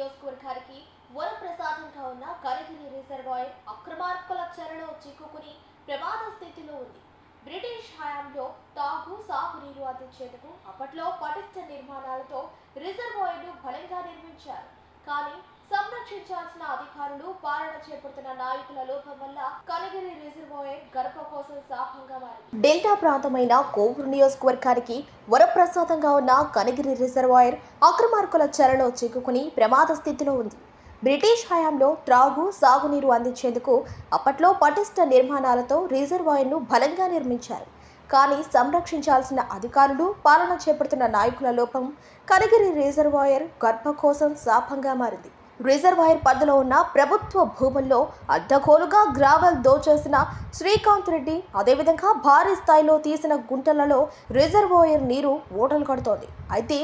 నియోజకవర్గానికి వరప్రసాదంగా ఉన్న కనిగిరి రిజర్వాయర్ అక్రమార్కుల చెరలో చిక్కుకుని ప్రమాద స్థితిలో ఉంది. బ్రిటిష్ హయాంలో తాగు సాగునీరు అందించేందుకు అప్పట్లో పటిష్ట నిర్మాణాలతో రిజర్వాయర్ను బలంగా నిర్మించారు. కానీ సంరక్షించాల్సిన అధికారులు పాలన చేపడుతున్న నాయకుల లోపం వల్ల కనిగిరి రిజర్వాయర్ గర్భ కోసం శాపంగా మారింది. డెల్టా ప్రాంతమైన కోవూరు నియోజకవర్గానికి వరప్రసాదంగా ఉన్న కనిగిరి రిజర్వాయర్ అక్రమార్కుల చెరలో చిక్కుకుని ప్రమాద స్థితిలో ఉంది. బ్రిటిష్ హయాంలో త్రాగు సాగునీరు అందించేందుకు అప్పట్లో పటిష్ట నిర్మాణాలతో రిజర్వాయర్ను బలంగా నిర్మించారు. కానీ సంరక్షించాల్సిన అధికారులు పాలన చేపడుతున్న నాయకుల లోపం కనిగిరి రిజర్వాయర్ గర్భ కోసం శాపంగా మారింది. రిజర్వాయర్ పరిధిలో ఉన్న ప్రభుత్వ భూముల్లో అడ్డగోలుగా గ్రావెల్ దోచేసిన శ్రీకాంత్ రెడ్డి, అదేవిధంగా భారీ స్థాయిలో తీసిన గుంటలలో రిజర్వాయర్ నీరు ఓటలు కడుతోంది. అయితే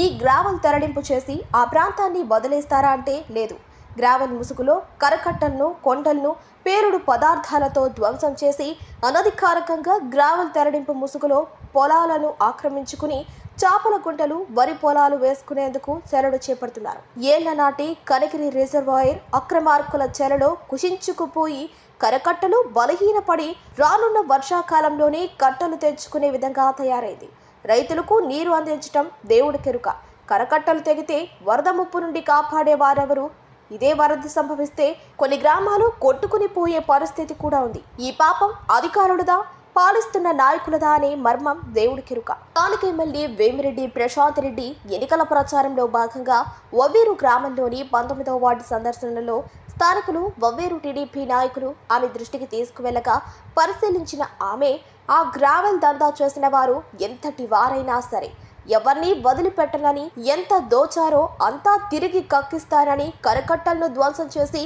ఈ గ్రావెల్ తరలింపు చేసి ఆ ప్రాంతాన్ని వదిలేస్తారా అంటే లేదు. గ్రావెల్ ముసుగులో కరకట్టలను, కొండలను పేలుడు పదార్థాలతో ధ్వంసం చేసి అనధికారికంగా గ్రావెల్ తరలింపు ముసుగులో పొలాలను ఆక్రమించుకుని చాపల గుంటలు, వరి పొలాలు వేసుకునేందుకు చర్యలు చేపడుతున్నారు. ఏళ్ల నాటి కనిగిరి రిజర్వాయర్ అక్రమార్కుల చెరలో కుషించుకుపోయి కరకట్టలు బలహీనపడి రానున్న వర్షాకాలంలోనే కట్టలు తెచ్చుకునే విధంగా తయారైంది. రైతులకు నీరు అందించడం దేవుడి కెరుక. కరకట్టలు తెగితే వరద ముప్పు నుండి కాపాడే వారెవరు? ఇదే వరద సంభవిస్తే కొన్ని గ్రామాలు కొట్టుకుని పోయే పరిస్థితి కూడా ఉంది. ఈ పాపం అధికారులదా, పాలిస్తున్న నాయకులదా అనే మర్మం దేవుడి కెరుక. స్థానిక ఎమ్మెల్యే వేమిరెడ్డి ప్రశాంత్ రెడ్డి ఎన్నికల ప్రచారంలో భాగంగా వవ్వేరు గ్రామంలోని 19వ వార్డు సందర్శనలో స్థానికులు వవ్వేరు టీడీపీ నాయకులు ఆమె దృష్టికి తీసుకువెళ్లగా పరిశీలించిన ఆమె ఆ గ్రావెల్ దందా చేసిన వారు ఎంతటి వారైనా సరే ఎవరిని వదిలిపెట్టనని, ఎంత దోచారో అంతా తిరిగి కక్కిస్తారని కరకట్టలను ధ్వంసం చేసి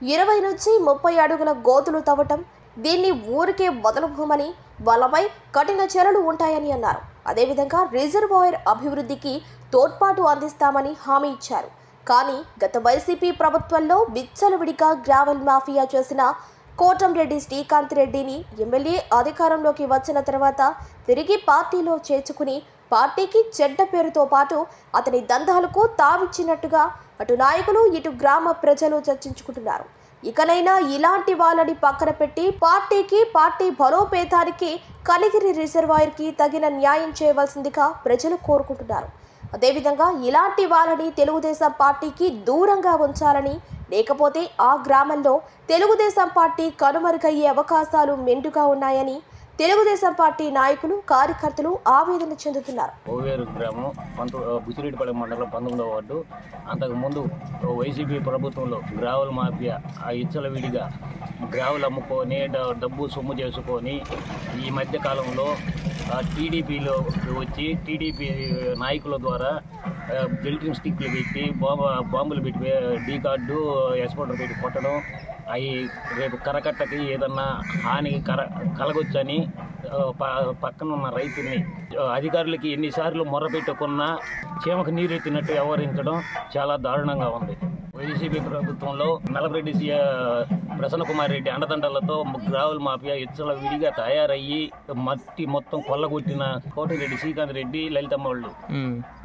20 నుంచి 30 అడుగుల గోతులు తవ్వటం, దీన్ని ఊరికే వదలబోమని వాళ్ళపై కఠిన చర్యలు ఉంటాయని అన్నారు. అదేవిధంగా రిజర్వాయర్ అభివృద్ధికి తోడ్పాటు అందిస్తామని హామీ ఇచ్చారు. కానీ గత వైసీపీ ప్రభుత్వంలో విచ్చలవిడిగా గ్రావెల్ మాఫియా చేసిన కోటంరెడ్డి శ్రీకాంత్ రెడ్డిని ఎమ్మెల్యే అధికారంలోకి వచ్చిన తర్వాత తిరిగి పార్టీలో చేర్చుకుని పార్టీకి చెడ్డ పేరుతో పాటు అతని దందాలకు తావిచ్చినట్టుగా అటు నాయకులు, ఇటు గ్రామ ప్రజలు చర్చించుకుంటున్నారు. ఇకనైనా ఇలాంటి వాళ్ళని పక్కన పెట్టి పార్టీ బలోపేతానికి కనిగిరి రిజర్వాయర్కి తగిన న్యాయం చేయవలసిందిగా ప్రజలు కోరుకుంటున్నారు. అదేవిధంగా ఇలాంటి వాళ్ళని తెలుగుదేశం పార్టీకి దూరంగా ఉంచాలని, లేకపోతే ఆ గ్రామంలో తెలుగుదేశం పార్టీ కనుమరుగయ్యే అవకాశాలు మెండుగా ఉన్నాయని తెలుగుదేశం పార్టీ నాయకులు, కార్యకర్తలు ఆవేదన చెందుతున్నారు. ఓవేరు గ్రామం బుచ్చిరెడ్డిపల్లి మండలం 19వ వార్డు. అంతకుముందు వైసీపీ ప్రభుత్వంలో గ్రావెల్ మాఫియా విడిగా గ్రావెల్ అమ్ముకొని డబ్బు సొమ్ము చేసుకొని ఈ మధ్య కాలంలో టీడీపీలో వచ్చి టీడీపీ నాయకుల ద్వారా బెల్టింగ్ స్టిక్లు పెట్టి బాంబులు పెట్టి డీ కార్డు ఎక్స్పోర్టర్ పెట్టి కొట్టడం, అవి రేపు కరకట్టకి ఏదన్నా హాని కలగొచ్చని పక్కన ఉన్న రైతుని అధికారులకి ఎన్నిసార్లు మొర్రపెట్టుకున్నా చీమకు నీరెత్తినట్టు వ్యవహరించడం చాలా దారుణంగా ఉంది. వైసీపీ ప్రభుత్వంలో నల్లరెడ్డి ప్రసన్న కుమార్ రెడ్డి అండదండలతో గ్రావెల్ మాఫియా విడిగా తయారయ్యి మట్టి మొత్తం కొల్లగొట్టిన కోటిరెడ్డి శ్రీకాంత్ రెడ్డి, లలితమ్మ వాళ్ళు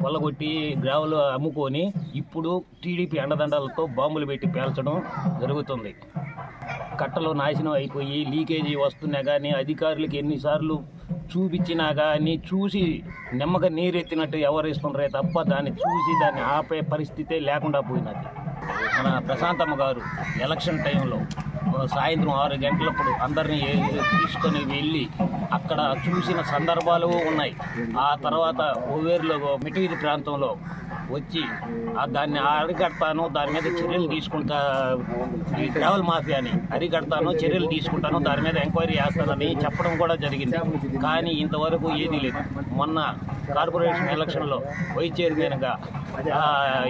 కొల్లగొట్టి గ్రావెల్ అమ్ముకొని ఇప్పుడు టీడీపీ అండదండలతో బాంబులు పెట్టి పేల్చడం జరుగుతుంది. కట్టలు నాశనం అయిపోయి లీకేజీ వస్తున్నా కానీ అధికారులకి ఎన్నిసార్లు చూపించినా కానీ చూసి నెమ్మక నీరెత్తినట్టు వ్యవహరిస్తుండ్రే తప్ప దాన్ని చూసి దాన్ని ఆపే పరిస్థితే లేకుండా పోయినది. మన ప్రశాంతమ్మ గారు ఎలక్షన్ టైంలో సాయంత్రం 6 గంటలప్పుడు అందరినీ తీసుకొని వెళ్ళి అక్కడ చూసిన సందర్భాలు ఉన్నాయి. ఆ తర్వాత ఓవేరులో మిటిగిరి ప్రాంతంలో వచ్చి దాన్ని అరికడతాను, దాని మీద చర్యలు తీసుకుంటా, ఈ గ్రావెల్ మాఫియాని అరికడతాను, చర్యలు తీసుకుంటాను, దాని మీద ఎంక్వైరీ చేస్తానని చెప్పడం కూడా జరిగింది. కానీ ఇంతవరకు ఏదీ లేదు. మొన్న కార్పొరేషన్ ఎలక్షన్లో వైస్ చైర్మన్గా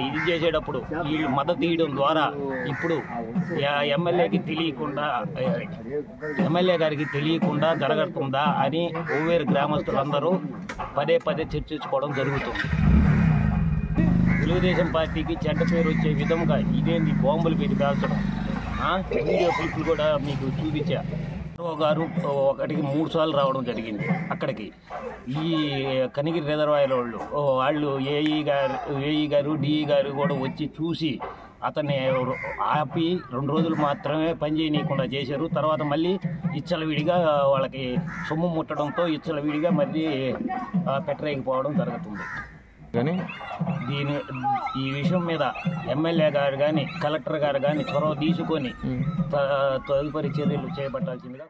ఇది చేసేటప్పుడు వీళ్ళు మద్దతు ఇవ్వడం ద్వారా ఇప్పుడు ఎమ్మెల్యే గారికి తెలియకుండా జరగతుందా అని ఓవేరు గ్రామస్తులందరూ పదే చర్చించుకోవడం జరుగుతుంది. తెలుగుదేశం పార్టీకి చెడ్డ పేరు వచ్చే విధంగా ఇదేంది బాంబులు పెట్టి పేల్చడం. వీడియో క్లిప్లు కూడా మీకు చూపించా. గారు ఒకటికి 3 సార్లు రావడం జరిగింది అక్కడికి. ఈ కనిగిరి రిజర్వాయర్ వాళ్ళు ఏఈ గారు, డిఈ గారు కూడా వచ్చి చూసి అతన్ని ఆపి 2 రోజులు మాత్రమే పని చేయనీయకుండా చేశారు. తర్వాత మళ్ళీ ఇచ్చలవిడిగా వాళ్ళకి సొమ్ము ముట్టడంతో ఇచ్చలవిడిగా మళ్ళీ పెట్టరేగిపోవడం జరుగుతుంది. కానీ ఈ విషయం మీద ఎమ్మెల్యే గారు కానీ కలెక్టర్ గారు కానీ చొరవ తీసుకొని తదుపరి చర్యలు చేపట్టాల్సిందిగా